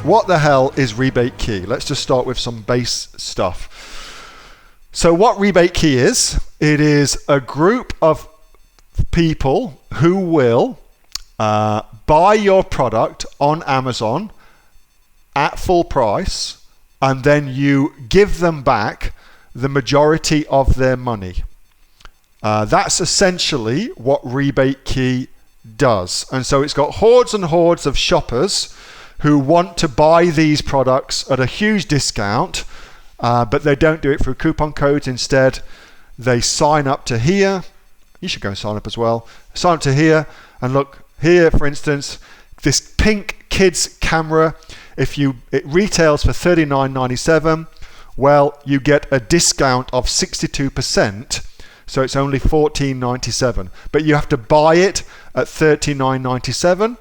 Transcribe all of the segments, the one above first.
what the hell is Rebate Key? Let's just start with some base stuff. So what Rebate Key is, it is a group of people who will buy your product on Amazon at full price, and then you give them back the majority of their money. That's essentially what Rebate Key does. And so it's got hordes and hordes of shoppers who want to buy these products at a huge discount, but they don't do it through coupon codes. Instead, they sign up to here. You should go and sign up as well. Sign up to here, and look here, for instance, this pink kids camera. It retails for $39.97. Well, you get a discount of 62%, so it's only $14.97. But you have to buy it at $39.97.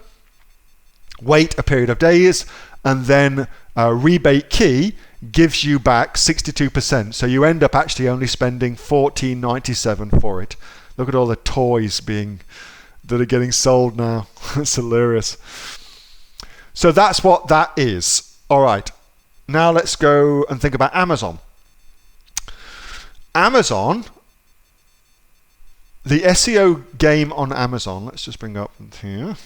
Wait a period of days, and then Rebate Key gives you back 62%. So you end up actually only spending $14.97 for it. Look at all the toys that are getting sold now. It's hilarious. So that's what that is. All right. Now let's go and think about Amazon. Amazon, the SEO game on Amazon, let's just bring up here.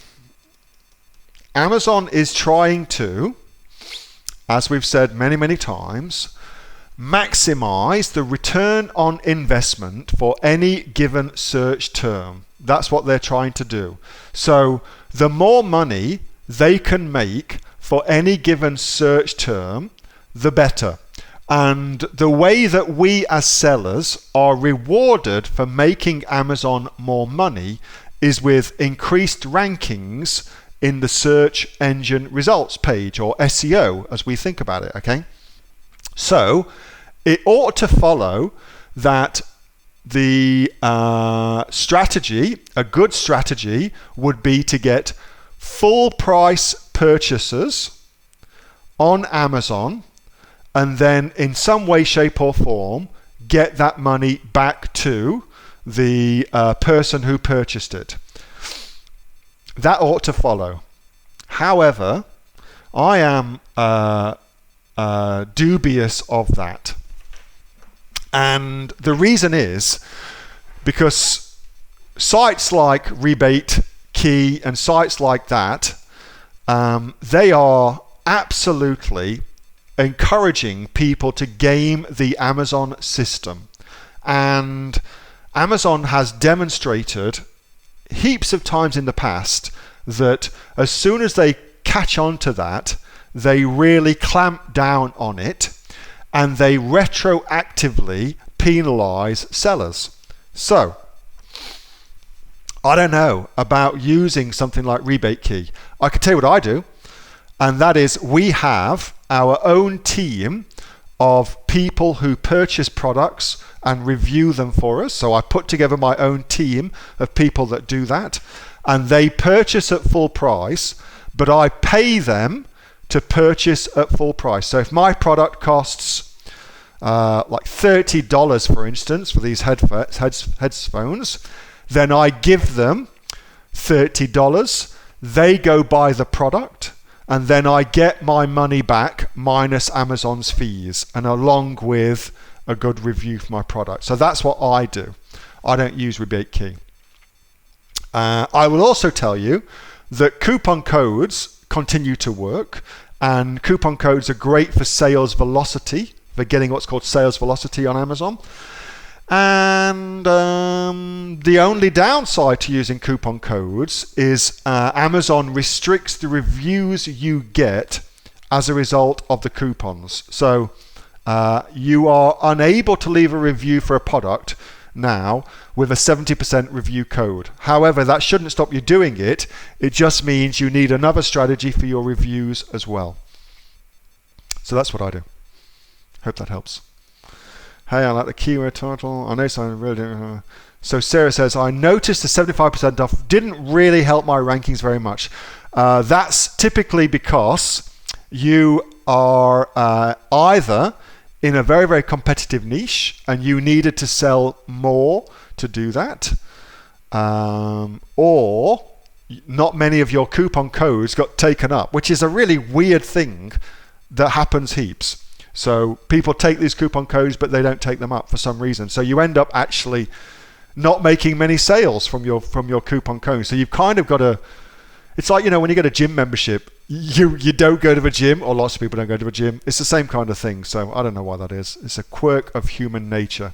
Amazon is trying to, as we've said many, many times, maximize the return on investment for any given search term. That's what they're trying to do. So the more money they can make for any given search term, the better. And the way that we as sellers are rewarded for making Amazon more money is with increased rankings in the search engine results page, or SEO as we think about it, okay? So it ought to follow that the strategy, a good strategy, would be to get full price purchases on Amazon, and then in some way, shape or form get that money back to the person who purchased it. That ought to follow. However, I am dubious of that. And the reason is because sites like Rebate Key and sites like that, they are absolutely encouraging people to game the Amazon system. And Amazon has demonstrated heaps of times in the past that as soon as they catch on to that, they really clamp down on it, and they retroactively penalize sellers. So I don't know about using something like Rebate Key. I can tell you what I do, and that is we have our own team of people who purchase products and review them for us. So I put together my own team of people that do that, and they purchase at full price, but I pay them to purchase at full price. So if my product costs like $30, for instance, for these headphones, then I give them $30. They go buy the product, and then I get my money back minus Amazon's fees, and along with a good review for my product. So that's what I do. I don't use Rebate Key. I will also tell you that coupon codes continue to work, and coupon codes are great for sales velocity, for getting what's called sales velocity on Amazon. And the only downside to using coupon codes is Amazon restricts the reviews you get as a result of the coupons. So you are unable to leave a review for a product now with a 70% review code. However, that shouldn't stop you doing it. It just means you need another strategy for your reviews as well. So that's what I do. Hope that helps. Hey, I like the keyword title. I know something really. So Sarah says, I noticed the 75% off didn't really help my rankings very much. That's typically because you are either in a very, very competitive niche and you needed to sell more to do that, or not many of your coupon codes got taken up, which is a really weird thing that happens heaps. So people take these coupon codes, but they don't take them up for some reason. So you end up actually not making many sales from your coupon code. So you've kind of got to, it's like, when you get a gym membership, you don't go to the gym, or lots of people don't go to the gym. It's the same kind of thing. So I don't know why that is. It's a quirk of human nature.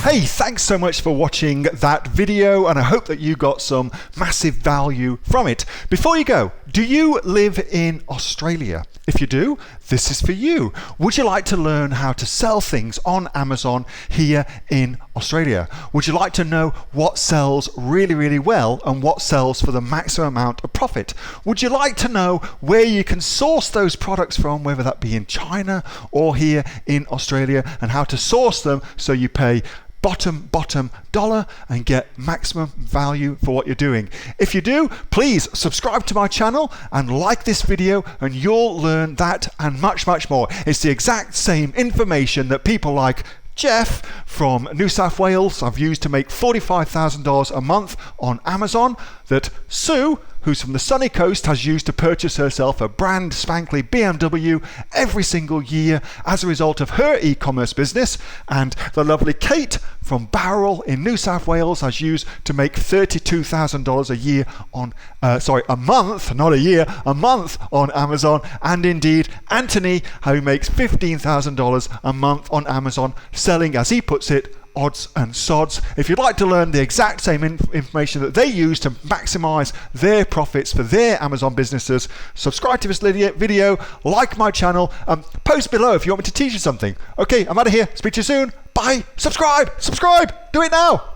Hey, thanks so much for watching that video, and I hope that you got some massive value from it. Before you go, do you live in Australia? If you do, this is for you. Would you like to learn how to sell things on Amazon here in Australia? Would you like to know what sells really, really well and what sells for the maximum amount of profit? Would you like to know where you can source those products from, whether that be in China or here in Australia, and how to source them so you pay bottom dollar and get maximum value for what you're doing? If you do, please subscribe to my channel and like this video, and you'll learn that and much more. It's the exact same information that people like Jeff from New South Wales have used to make $45,000 a month on Amazon, that Sue, who's from the sunny coast, has used to purchase herself a brand spankly BMW every single year as a result of her e-commerce business, and the lovely Kate from Bowral in New South Wales has used to make $32,000 a year on, a month, not a year, a month on Amazon, and indeed Anthony, who makes $15,000 a month on Amazon, selling, as he puts it, odds and sods. If you'd like to learn the exact same information that they use to maximize their profits for their Amazon businesses, subscribe to this video, like my channel, post below if you want me to teach you something. Okay, I'm out of here. Speak to you soon. Bye. Subscribe. Do it now.